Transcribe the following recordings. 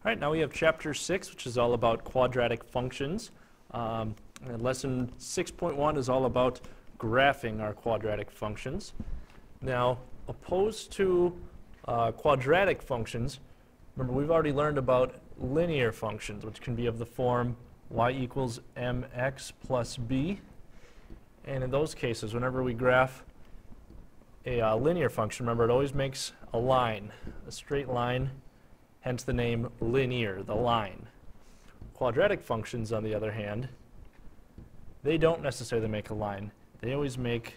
All right, now we have chapter 6, which is all about quadratic functions. And lesson 6.1 is all about graphing our quadratic functions. Now, opposed to quadratic functions, remember we've already learned about linear functions, which can be of the form y equals mx plus b. And in those cases, whenever we graph a linear function, remember it always makes a line, a straight line, hence the name linear, the line. Quadratic functions, on the other hand, they don't necessarily make a line. They always make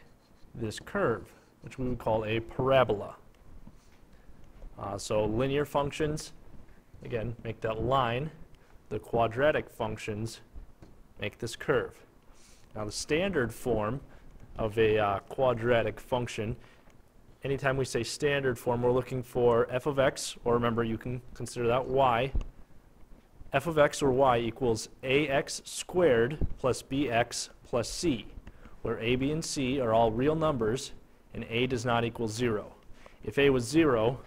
this curve, which we would call a parabola. So linear functions, again, make that line. The quadratic functions make this curve. Now the standard form of a quadratic function, anytime we say standard form, we're looking for f of x, or remember you can consider that y. F of x or y equals ax squared plus bx plus c, where a, b, and c are all real numbers and a does not equal 0. If a was 0,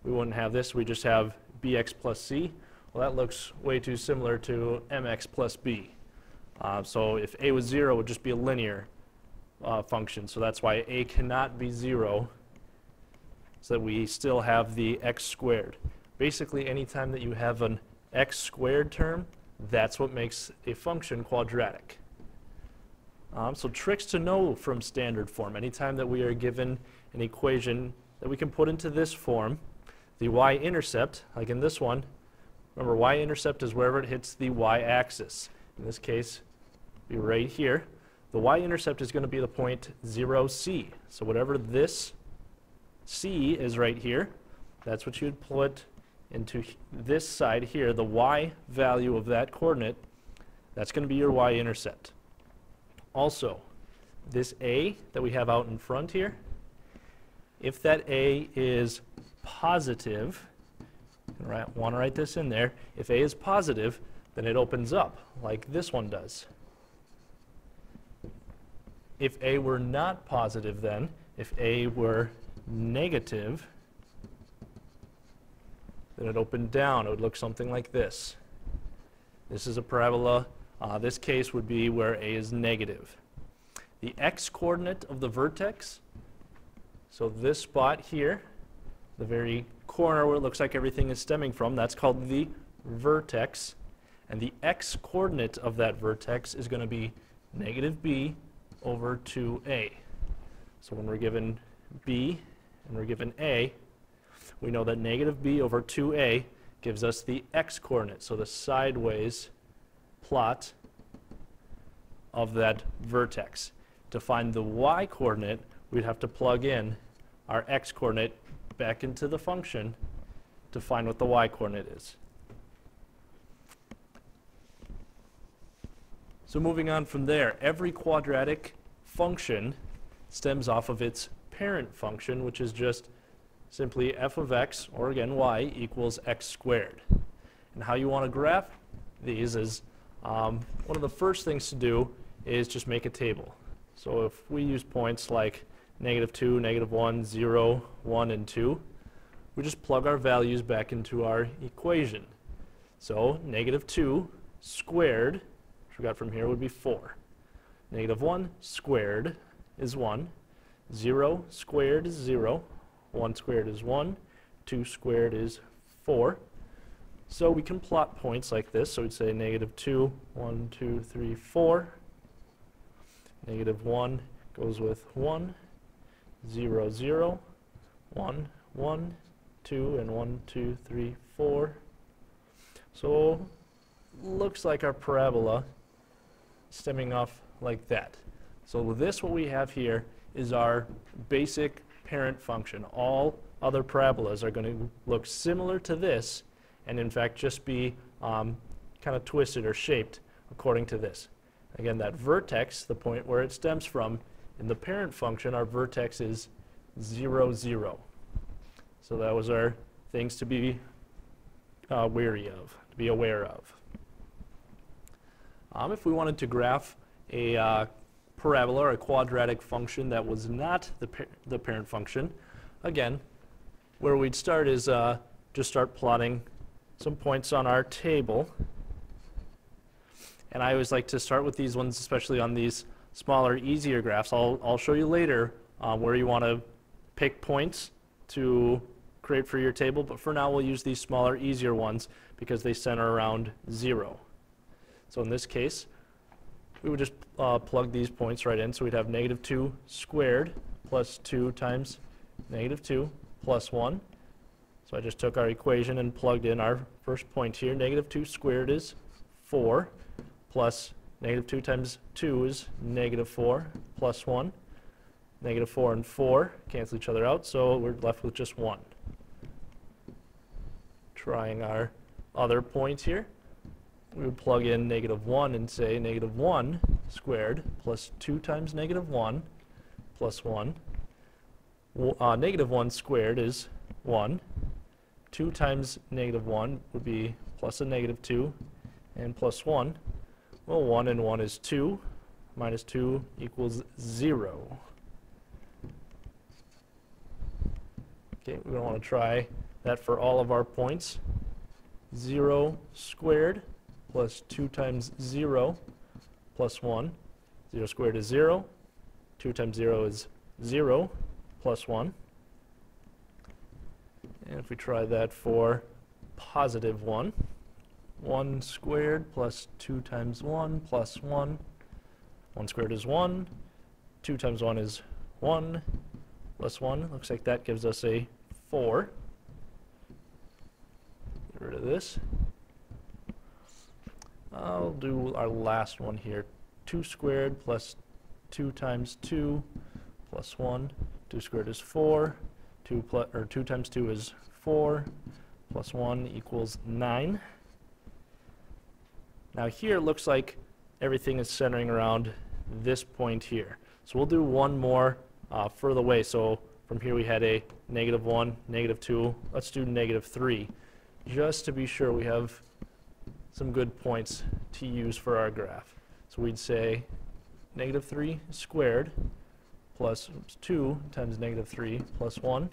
we wouldn't have this, we just have bx plus c. Well, that looks way too similar to mx plus b. So if a was 0, it would just be a linear function. So that's why a cannot be 0, so that we still have the x squared. Basically, anytime that you have an x squared term, that's what makes a function quadratic. So tricks to know from standard form. Anytime that we are given an equation that we can put into this form, the y-intercept, like in this one, remember y-intercept is wherever it hits the y-axis. In this case, be right here. The y-intercept is going to be the point 0, c. So whatever this c is right here, that's what you would put into this side here, the y value of that coordinate, that's going to be your y-intercept. Also, this a that we have out in front here, if that a is positive, I want to write this in there, if a is positive, then it opens up like this one does. If a were not positive then, if a were negative, then it opened down. It would look something like this. This is a parabola. This case would be where a is negative. The x-coordinate of the vertex, so this spot here, the very corner where it looks like everything is stemming from, that's called the vertex. And the x-coordinate of that vertex is going to be negative b over 2a. So when we're given b and we're given a, we know that negative b over 2a gives us the x-coordinate, so the sideways plot of that vertex. To find the y-coordinate, we'd have to plug in our x-coordinate back into the function to find what the y-coordinate is. So moving on from there, every quadratic function stems off of its parent function, which is just simply f of x, or again y, equals x squared. And how you want to graph these is, one of the first things to do is just make a table. So if we use points like -2, -1, 0, 1, and 2, we just plug our values back into our equation. So -2 squared, which we got from here, would be 4. -1 squared is 1. 0 squared is 0. 1 squared is 1. 2 squared is 4. So we can plot points like this. So we'd say -2, 1, 2, 3, 4. -1 goes with 1. 0, 0. 1, 1, 2, and 1, 2, 3, 4. So looks like our parabola stemming off like that. So with this, what we have here is our basic parent function. All other parabolas are going to look similar to this, and in fact just be kind of twisted or shaped according to this. Again, that vertex, the point where it stems from, in the parent function, our vertex is 0, 0. So that was our things to be wary of, to be aware of. If we wanted to graph a parabola or a quadratic function that was not the parent function, again, where we'd start is just start plotting some points on our table. And I always like to start with these ones, especially on these smaller, easier graphs. I'll show you later where you want to pick points to create for your table, but for now we'll use these smaller, easier ones because they center around 0. So in this case, we would just plug these points right in. So we'd have negative 2 squared plus 2 times negative 2 plus 1. So I just took our equation and plugged in our first point here. Negative 2 squared is 4, plus negative 2 times 2 is negative 4, plus 1. Negative 4 and 4 cancel each other out, so we're left with just 1. Trying our other point here, we would plug in negative 1 and say negative 1 squared plus 2 times negative 1 plus 1. Negative 1 squared is 1. 2 times negative 1 would be plus a negative 2 and plus 1. Well, 1 and 1 is 2. Minus 2 equals 0. Okay, we're going to want to try that for all of our points. 0 squared plus 2 times 0 plus 1. 0 squared is 0. 2 times 0 is 0 plus 1. And if we try that for positive 1, 1 squared plus 2 times 1 plus 1. 1 squared is 1. 2 times 1 is 1 plus 1. Looks like that gives us a 4. Get rid of this. I'll do our last one here. 2 squared plus 2 times 2 plus 1. 2 squared is 4. 2 times 2 is 4 plus 1 equals 9. Now here it looks like everything is centering around this point here. So we'll do one more further away. So from here we had a negative 1, negative 2. Let's do negative 3, just to be sure we have some good points to use for our graph. So we'd say negative 3 squared plus 2 times negative 3 plus 1.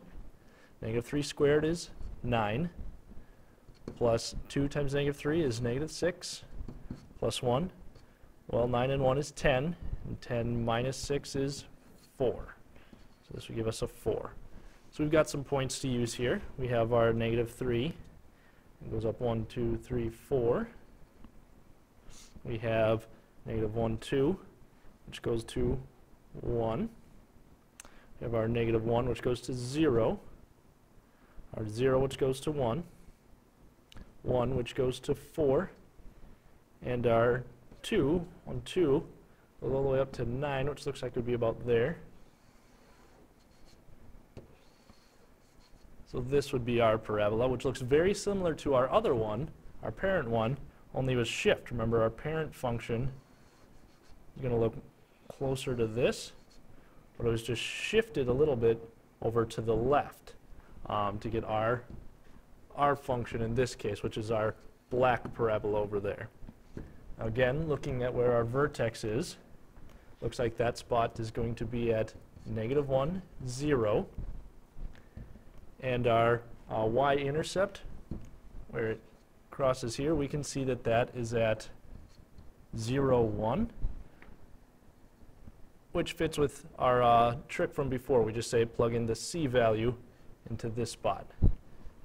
Negative 3 squared is 9, plus 2 times negative 3 is negative 6, plus 1. Well, 9 and 1 is 10, and 10 minus 6 is 4. So this will give us a 4. So we've got some points to use here. We have our negative 3. It goes up 1, 2, 3, 4. We have negative 1, 2, which goes to 1. We have our negative 1, which goes to 0. Our 0, which goes to 1. 1, which goes to 4. And our 2, 1, 2, goes all the way up to 9, which looks like it would be about there. So this would be our parabola, which looks very similar to our other one, our parent one, only with shift. Remember, our parent function is going to look closer to this, but it was just shifted a little bit over to the left to get our function in this case, which is our black parabola over there. Now again, looking at where our vertex is, looks like that spot is going to be at negative 1, 0. And our y-intercept, where it crosses here, we can see that that is at 0, 1, which fits with our trick from before. We just say plug in the c value into this spot,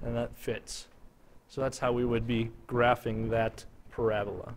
and that fits. So that's how we would be graphing that parabola.